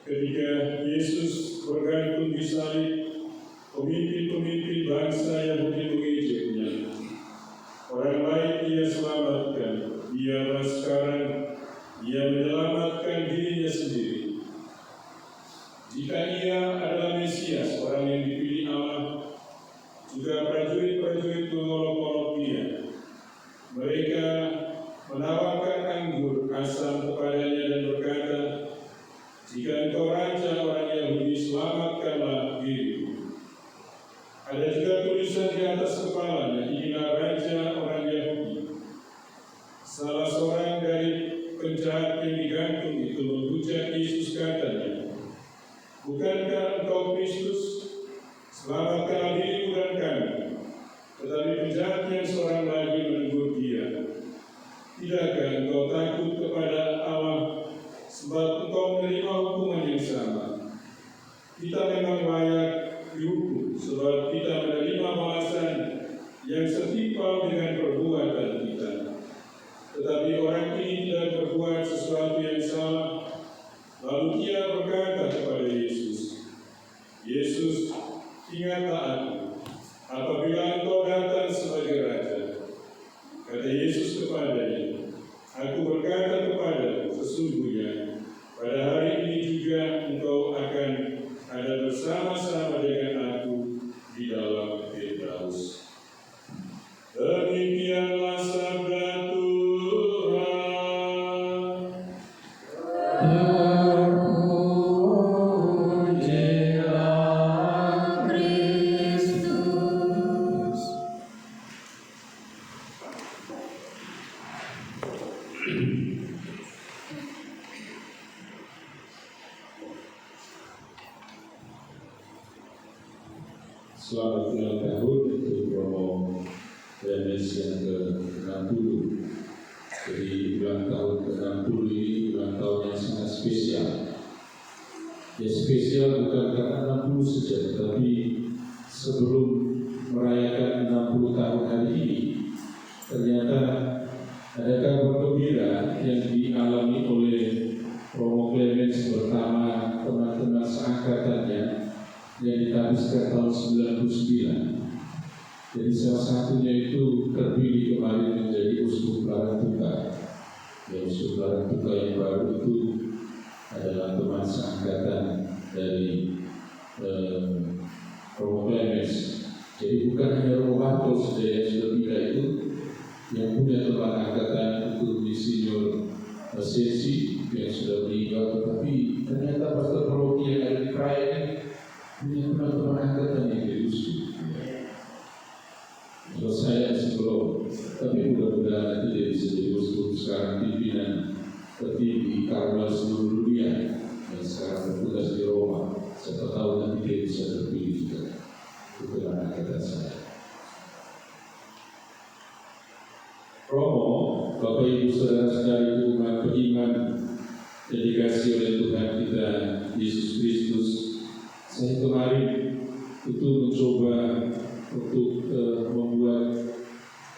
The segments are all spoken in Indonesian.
ketika Yesus bergantung di salib, pemimpin-pemimpin bangsa Yahudi mengejeknya. Orang lain Ia selamatkan, biarlah sekarang Ia menyelamatkan dirinya sendiri. Jika Ia adalah Mesias, orang yang dipilih Allah, juga prajurit-prajurit mengolok-olok Dia. Mereka menawarkan anggur asam kepadanya dan berkata, "Jika engkau raja orang Yahudi, selamatkanlah dirimu." Ada juga tulisan di atas kepalanya, "Inilah raja orang Yahudi." Salah seorang dari penjahat yang digantung itu menghujat Yesus, katanya, "Bukankah engkau Kristus? Selamatkanlah dirimu dan kami." Tetapi penjahat yang seorang lagi menegur Dia, "Tidakkah engkau takut kepada Allah, sebab engkau menerima hukuman yang sama? Kita memang layak dihukum, sebab kita menerima balasan yang setimpal dengan perbuatan kita. Tetapi orang ini tidak berbuat sesuatu yang salah." Lalu Ia berkata kepada Yesus, "Yesus, ingatlah aku apabila engkau datang sebagai raja." Kata Yesus kepadanya, "Aku berkata kepadamu, sesungguhnya pada hari ini juga engkau akan ada bersama-sama dengan aku di dalam Firdaus." Demikianlah sabda Tuhan. Terpujilah Kristus. Selamat ulang tahun untuk Romo PMS yang ke-60. Jadi ulang tahun ke-60 ini ulang tahun yang sangat spesial. Ya, spesial bukan karena 60 saja, tetapi sebelum merayakan 60 tahun hari ini, ternyata ada kabar gembira yang dialami oleh Romo Clemens bersama teman-teman seangkatannya yang ditabiskan tahun 99. Jadi salah satunya itu terpilih kemarin menjadi Uskup Laratuka. Ya, Uskup Laratuka yang baru itu adalah teman seangkatan dari Romo Clemens. Jadi bukan hanya Romo Bartol saja yang sudah pindah itu, yang punya teman angkatan itu Insinyur Sesi yang sudah meninggal, tetapi ternyata pastor paroki yang ada di Praia ini punya teman-teman angkatan yang jadi uskup. Kalau saya sebelum, tapi mudah-mudahan nanti dia bisa jadi uskup sekarang pimpinan tertinggi Karmel seluruh dunia yang sekarang bertugas di Roma. Siapa tahu nanti dia bisa terpilih juga. Itu teman angkatan saya. Romo, Bapak Ibu Saudara-saudari umat beriman yang dikasihi oleh Tuhan kita Yesus Kristus, saya kemarin itu mencoba untuk membuat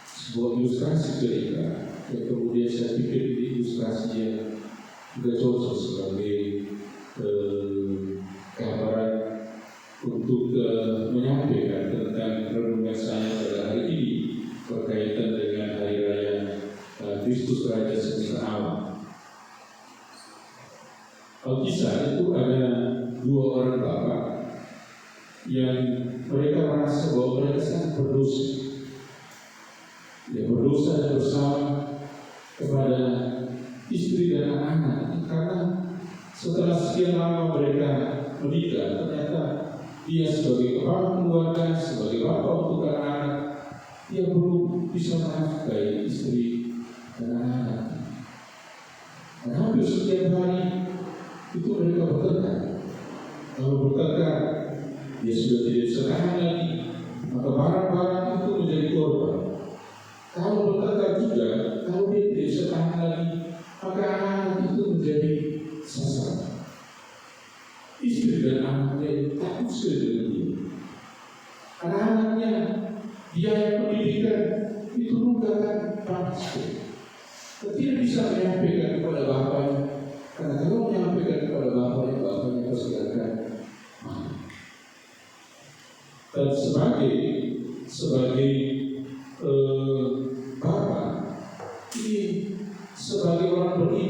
sebuah ilustrasi cerita, yang kemudian saya pikir ini ilustrasinya juga cocok sebagai gambaran untuk menyampaikan tentang renungan saya pada hari ini berkaitan dengan Hari Raya Kristus Raja Semesta Alam. Alkisah itu ada dua orang bapak yang mereka merasa bahwa mereka sangat berdosa. Ya, berdosa dan bersalah kepada istri dan anak-anak, karena setelah sekian lama mereka menikah, ternyata dia sebagai kepala keluarga, sebagai bapak untuk anak-anak, dia belum bisa menafkahi istri dan anak-anak. Dan hampir setiap hari itu mereka bertengkar. Kalau bertengkar, dia sudah tidak bisa tahan lagi, maka barang-barang itu menjadi korban. Kalau bertengkar juga, kalau dia tidak bisa tahan lagi, maka anak itu menjadi sasaran. Istri dan anaknya takut sekali dengan dia. Anak-anaknya biaya pendidikan itu bukan pasti. Tidak bisa menyampaikan kepada bapaknya, karena kalau menyampaikan kepada bapaknya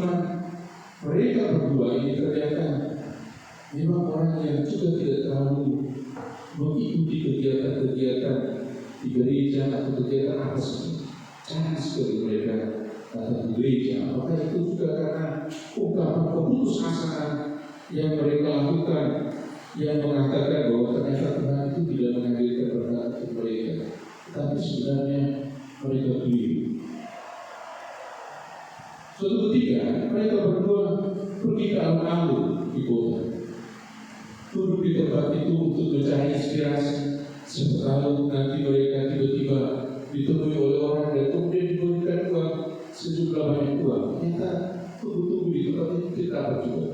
iman mereka berdua ini ternyata memang orang yang juga tidak terlalu mengikuti kegiatan-kegiatan di gereja atau kegiatan apa saja. Jarang sekali mereka datang di gereja. Apakah itu juga karena ungkapan keputusasaan yang mereka lakukan, yang mengatakan bahwa ternyata Tuhan itu tidak menghadirkan berkat untuk mereka, tapi sebenarnya mereka keliru. Suatu ketika mereka berdua pergi ke alun-alun di kota, duduk di tempat itu untuk mencari inspirasi. Siapa tahu nanti mereka tiba-tiba ditemui oleh orang dan kemudian diberikan uang sejumlah banyak uang. Ternyata tunggu-tunggu di tempat itu kita juga.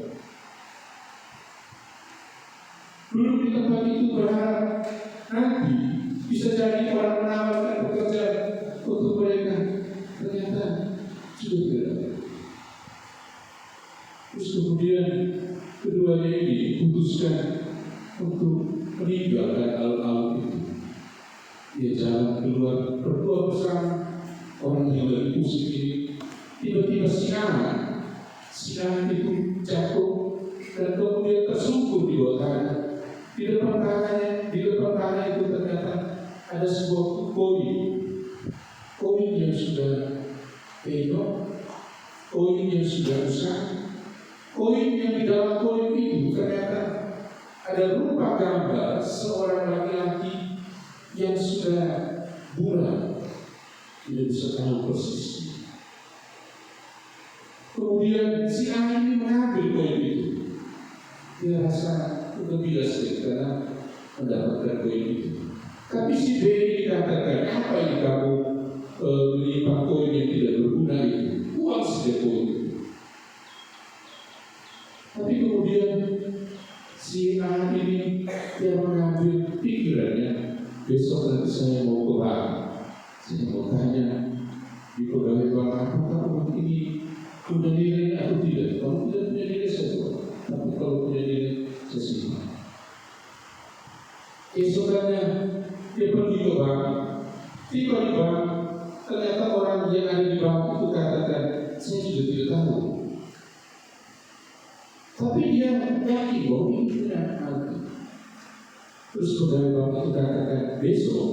Duduk di tempat itu berharap nanti bisa jadi orang menawarkan pekerjaan untuk mereka. Ternyata sudah tidak. Terus kemudian keduanya ini putuskan untuk meninggalkan alun-alun itu. Dia jalan keluar berdua bersama orang yang lagi pusing ini. Tiba-tiba siang itu jatuh dan kemudian tersungkur di bawah tanah. Di depan tanah itu ternyata ada sebuah koin yang sudah penuh, koin yang sudah rusak, koin yang di dalam koin itu ternyata ada rupa gambar seorang laki-laki yang sudah buram, tidak bisa tahu persis. Kemudian si A ini mengambil koin itu. Dia rasa gembira sekali karena mendapatkan koin itu. Tapi si B ini dikatakan, apa yang kamu menyimpan koin yang tidak berguna itu? Buang saja koin itu. Tapi kemudian si A ini dia mengambil pikirannya, besok nanti saya mau ke bank, saya mau tanya di pegawai bank apakah uang ini punya nilai atau tidak. Kalau tidak punya nilai saya jual, tapi kalau punya nilai saya simpan. Esokannya dia pergi ke bank, tiba di bank, ternyata orang yang ada di bank itu katakan, saya juga tidak tahu. Tapi dia yakin bahwa ini punya arti. Terus pegawai bank itu katakan, besok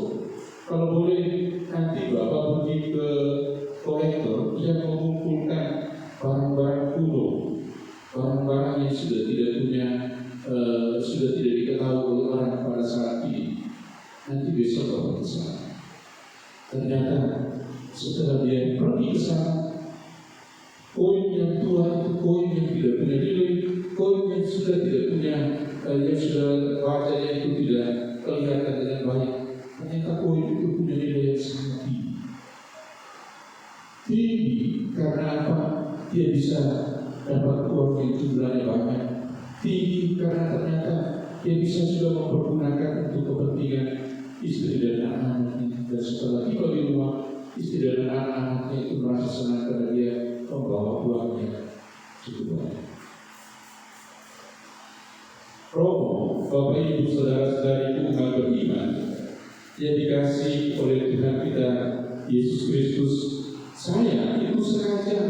kalau boleh nanti Bapak pergi ke kolektor yang mengumpulkan barang-barang kuno, barang-barang yang sudah tidak diketahui oleh orang pada saat ini. Nanti besok Bapak ke sana. Ternyata setelah dia pergi ke sana, koin yang tua itu koin yang tidak punya nilai, koin yang sudah tidak punya, yang sudah wajahnya itu tidak kelihatan dengan baik. Ternyata koin itu punya nilai yang sangat tinggi. Tinggi karena apa? Dia bisa dapat uang yang jumlahnya banyak. Tinggi karena ternyata dia bisa juga mempergunakan untuk kepentingan istri dan anak-anaknya. Dan setelah tiba di rumah, istri dan anak-anaknya itu merasa senang karena dia membawa uangnya cukup banyak. Romo, Bapak Ibu Saudara-saudariku umat beriman yang dikasihi oleh Tuhan kita Yesus Kristus, saya itu sengaja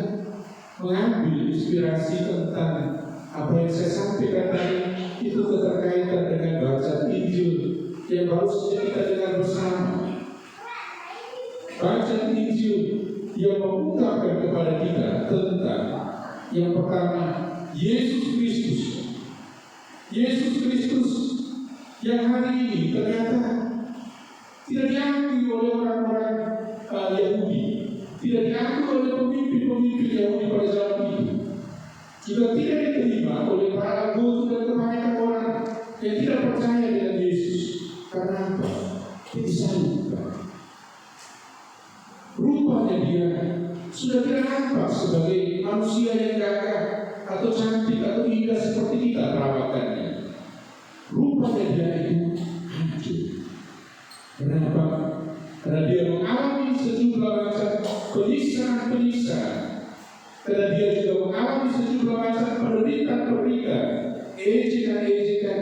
mengambil inspirasi tentang apa yang saya sampaikan tadi itu keterkaitan dengan bacaan Injil yang baru saja kita dengar bersama. Bacaan Injil yang mengungkapkan kepada kita tentang yang pertama, Yesus Kristus. Yesus Kristus yang hari ini ternyata tidak diakui oleh orang-orang Yahudi, tidak diakui oleh pemimpin-pemimpin Yahudi pada zaman itu, juga tidak diterima oleh para anggota dan kebanyakan orang yang tidak percaya dengan Yesus. Karena apa? Dia disalibkan. Rupanya dia sudah tidak nampak sebagai manusia yang gagah atau cantik atau indah seperti kita perawakannya. Rupanya dia itu hancur. Kenapa? Karena dia mengalami sejumlah macam penyiksaan-penyiksaan. Karena dia juga mengalami sejumlah macam penderitaan-penderitaan, ejekan-ejekan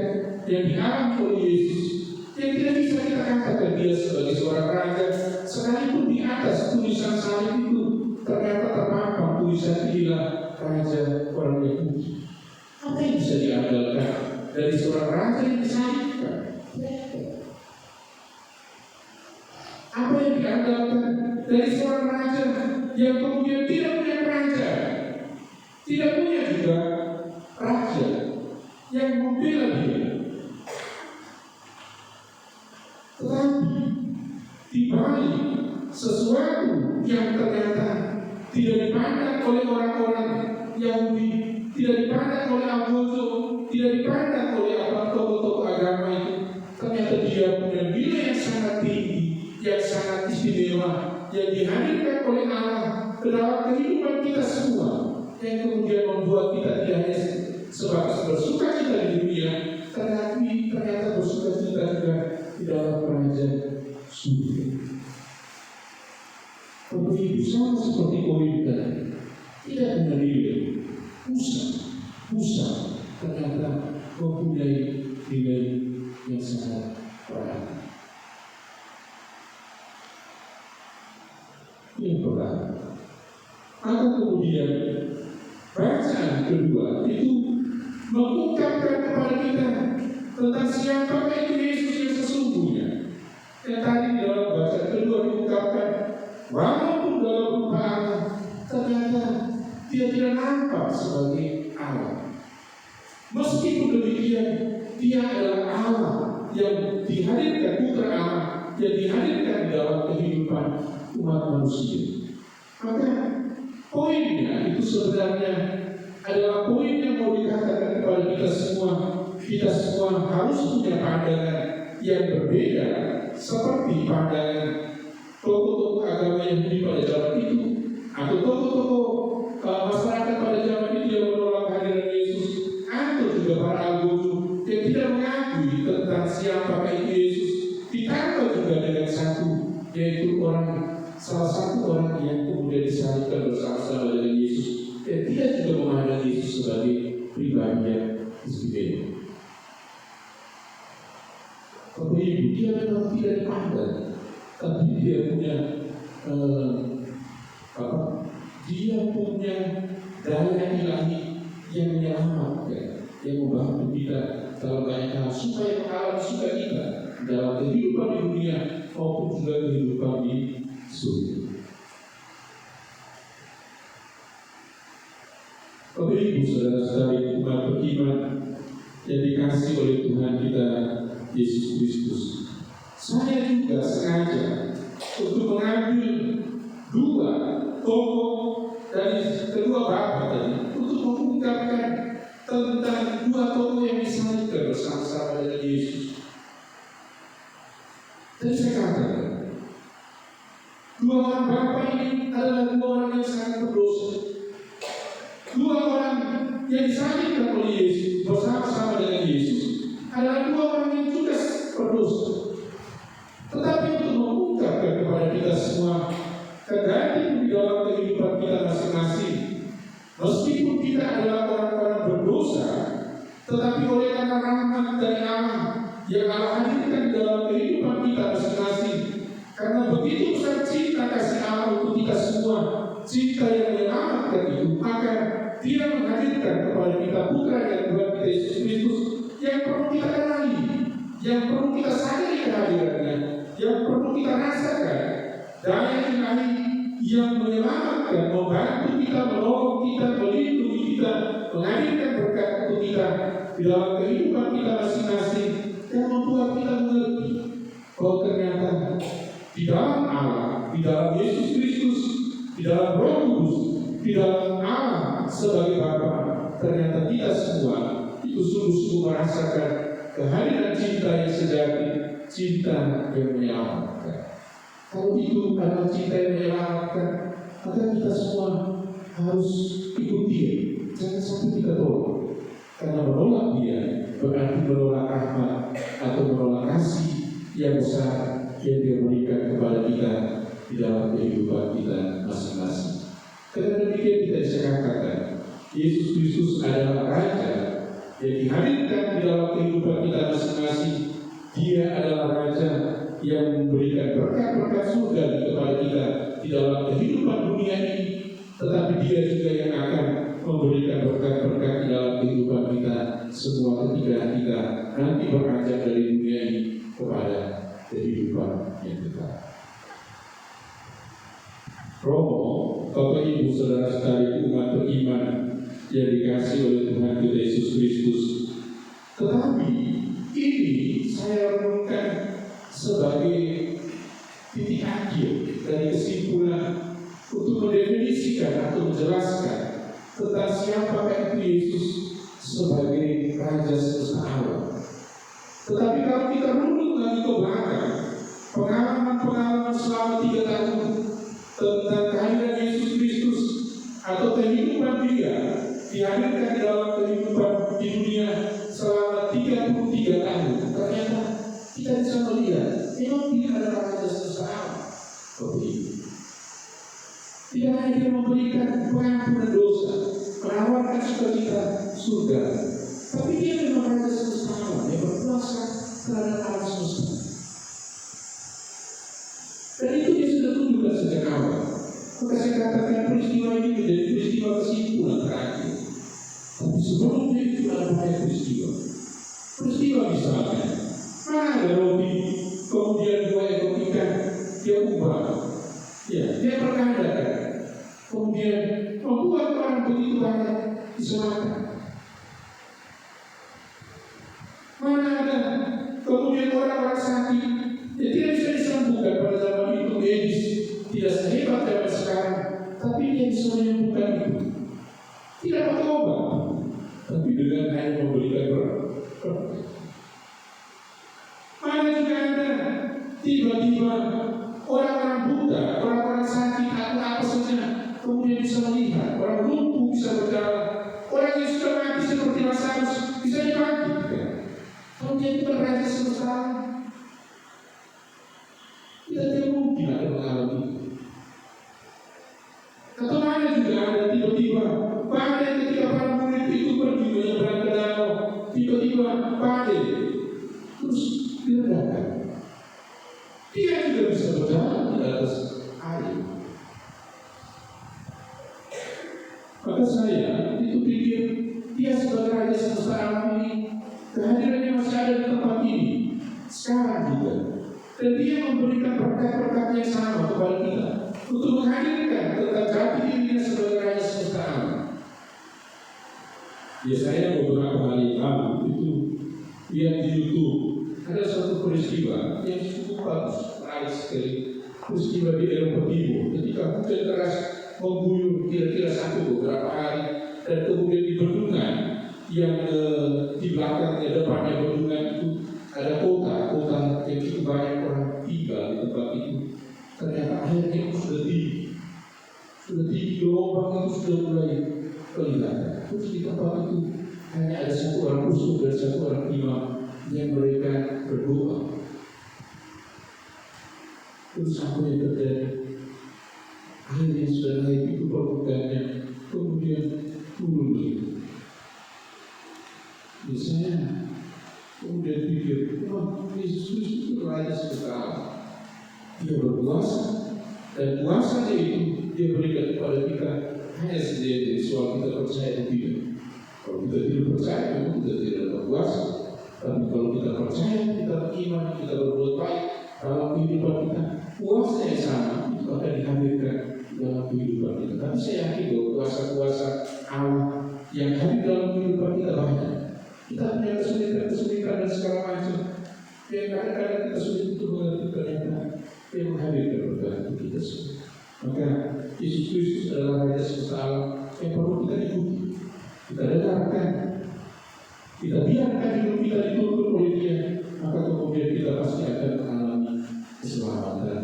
yang dialami oleh Yesus. Yang tidak bisa kita katakan dia sebagai seorang raja, sekalipun di atas tulisan salib itu ternyata terpampang tulisan inilah raja orang Yahudi. Apa yang bisa diandalkan dari seorang raja yang disalibkan? Apa yang diandalkan dari seorang raja yang kemudian tidak punya kerajaan, tidak punya juga raja yang membela dia? Tetapi di balik sesuatu yang ternyata tidak dipandang oleh orang-orang Yahudi, tidak dipandang oleh Agozo, tidak dipandang oleh tokoh-tokoh agama itu, ternyata dia punya nilai yang sangat tinggi, yang sangat istimewa, yang dihadirkan oleh Allah ke dalam kehidupan kita semua, yang kemudian membuat kita tidak hanya sebatas bersuka cita di dunia, tetapi ternyata bersuka cita juga di dalam kerajaan surga. Begitu sama seperti koin tadi, tidak menilai pusat ternyata mempunyai nilai yang sangat berharga. Yang pertama, maka kemudian bacaan kedua itu mengungkapkan kepada kita tentang siapa itu Yesus yang sesungguhnya. Yang tadi dalam bacaan kedua diungkapkan, walaupun dalam rupa Allah, ternyata dia tidak nampak sebagai Allah. Meskipun demikian, dia adalah Allah yang dihadirkan, putra Allah yang dihadirkan di dalam kehidupan umat manusia. Maka poinnya itu sebenarnya adalah poin yang mau dikatakan kepada kita semua. Kita semua harus punya pandangan yang berbeda seperti pandangan tokoh-tokoh agama Yahudi pada zaman itu, atau tokoh-tokoh masyarakat pada zaman itu yang menolak kehadiran Yesus, atau juga para Agozo yang tidak mengakui tentang siapa itu Yesus. Ditambah juga dengan satu, yaitu salah satu orang yang kemudian disalibkan bersama-sama dengan Yesus, dan tidak juga memandang Yesus sebagai pribadi yang istimewa. Bapak Ibu, dia memang tidak dipandang, tapi dia punya dia punya daya ilahi yang menyelamatkan, yang membantu kita dalam banyak hal supaya mengalami sukacita dalam kehidupan di dunia maupun juga kehidupan di surga. Bapak Ibu, saudara-saudari umat beriman yang dikasihi oleh Tuhan kita Yesus Kristus, saya juga sengaja untuk mengambil dua tokoh dari kedua bapak tadi untuk mengungkapkan tentang dua tokoh yang disalibkan bersama-sama dengan Yesus. Dan saya katakan, dua orang bapak ini adalah dua orang yang sangat berdosa. Dua orang yang disalibkan oleh Yesus bersama-sama dengan Yesus adalah dua orang yang juga berdosa. Tetapi untuk mengungkapkan kepada kita semua, tergantung di dalam kehidupan kita masing-masing, meskipun kita adalah orang-orang berdosa, tetapi oleh karena rahmat dari Allah yang Allah hadirkan di dalam kehidupan kita masing-masing, karena begitu besar cinta kasih Allah untuk kita semua, cinta yang menyelamatkan itu, maka Dia menghadirkan kepada kita putra dan Tuhan kita Yesus Kristus yang perlu kita kenali, yang perlu kita sadari kehadirannya, yang perlu kita rasakan daya ilahi yang menyelamatkan, membantu kita, menolong kita, melindungi kita, menghadirkan berkat untuk kita di dalam kehidupan kita masing-masing, yang membuat kita mengerti bahwa ternyata di dalam Allah, di dalam Yesus Kristus, di dalam Roh Kudus, di dalam Allah sebagai Bapa, ternyata kita semua itu sungguh-sungguh merasakan kehadiran cinta yang sejati, cinta yang menyelamatkan. Kalau itu adalah cinta yang menyelamatkan, maka kita semua harus ikuti. Jangan sampai kita tolak. Karena menolak dia berarti menolak rahmat atau menolak kasih yang besar yang dia berikan kepada kita di dalam kehidupan kita masing-masing. Karena demikian kita bisa katakan, Yesus Kristus adalah Raja yang dihadirkan di dalam kehidupan kita masing-masing. Dia adalah Raja yang memberikan berkat-berkat surga kepada kita di dalam kehidupan dunia ini, tetapi Dia juga yang akan memberikan berkat-berkat di dalam kehidupan kita semua ketika kita nanti beranjak dari dunia ini kepada kehidupan yang kekal. Romo, Bapak Ibu Saudara sekalian umat beriman yang dikasih oleh Tuhan kita Yesus Kristus. Tetapi ini saya renungkan sebagai titik akhir dari kesimpulan untuk mendefinisikan atau menjelaskan tentang siapa itu Yesus sebagai Raja semesta alam. Tetapi kalau kita runut lagi ke belakang, pengalaman-pengalaman selama 3 tahun tentang kehadiran Yesus Kristus atau kehidupan Dia dihadirkan di dalam kehidupan di dunia selama 33 tahun. Ternyata kita bisa melihat memang Dia adalah Raja semesta alam. Tidak hanya Dia memberikan pengampunan dosa, menawarkan sukacita surga, tapi Dia memang Raja semesta alam yang berkuasa terhadap alam semesta. Dan itu Dia sudah tunjukkan sejak awal. Maka saya katakan peristiwa ini menjadi peristiwa kesimpulan terakhir. Tapi sebelumnya itu ada banyak peristiwa. Peristiwa misalnya, mana ada roti, kemudian 2 ekor ikan, Dia ubah, ya, Dia perkandakan, kemudian membuat orang begitu banyak diselamatkan. Mana ada kemudian orang-orang sakit yang tidak bisa disembuhkan pada zaman itu, medis tidak sehebat zaman sekarang, tapi Dia bisa menyembuhkan itu. Tidak pakai obat, tapi dengan hanya memberikan berkat. Mana juga ada tiba-tiba orang-orang buta, orang-orang sakit atau apa saja kemudian bisa melihat, orang lumpuh bisa berjalan, orang yang sudah mati seperti Lazarus bisa dibangkitkan. Kemudian itu Raja semesta alam. Kita tidak mungkin ada mengalami itu. Atau mana juga ada tiba-tiba badai ketika para murid itu pergi menyeberang ke danau, tiba-tiba badai terus diredakan. Dia juga bisa berjalan di atas air. Maka saya itu pikir Dia sebagai Raja semesta alam ini, kehadirannya masih ada di tempat ini sekarang juga. Dan Dia memberikan berkat-berkat yang sama kepada kita untuk menghadirkan tentang jati dirinya sebagai Raja semesta alam. Ya, saya beberapa hari lalu itu lihat di YouTube ada suatu peristiwa yang cukup bagus, menarik sekali. Peristiwa di Eropa Timur ketika hujan keras mengguyur kira-kira beberapa hari, dan kemudian di bendungan yang di belakangnya, depannya bendungan itu ada kota yang cukup banyak orang tinggal di tempat itu. Ternyata airnya itu sudah tinggi, gelombang itu sudah mulai kelihatan. Terus di tempat itu hanya ada 1 orang uskup dan 1 orang imam yang mereka berdoa. Terus apa yang terjadi? Air yang sudah naik itu permukaannya kemudian turun begitu. Saya kemudian pikir, Yesus Kristus itu Raja semesta alam. Dia berkuasa, dan kuasanya itu Dia berikan kepada kita hanya sendiri soal kita percaya atau tidak. Kalau kita tidak percaya, memang kita tidak berkuasa. Tapi kalau kita percaya, kita beriman, kita berbuat baik dalam kehidupan kita, kuasa yang sama itu akan dihadirkan dalam kehidupan kita. Tapi saya yakin bahwa kuasa-kuasa Allah yang hadir dalam kehidupan kita banyak. Kita punya kesulitan dan segala macam yang kadang-kadang kita sulit untuk mengerti, ternyata Dia menghadirkan berkat untuk kita semua. Maka Yesus Kristus adalah Raja semesta alam yang perlu kita ikuti, kita dengarkan, kita biarkan hidup kita dituntun oleh Dia, maka kemudian kita pasti akan mengalami keselamatan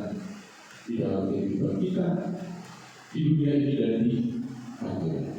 di dalam kehidupan kita, di dunia ini dan di akhirat.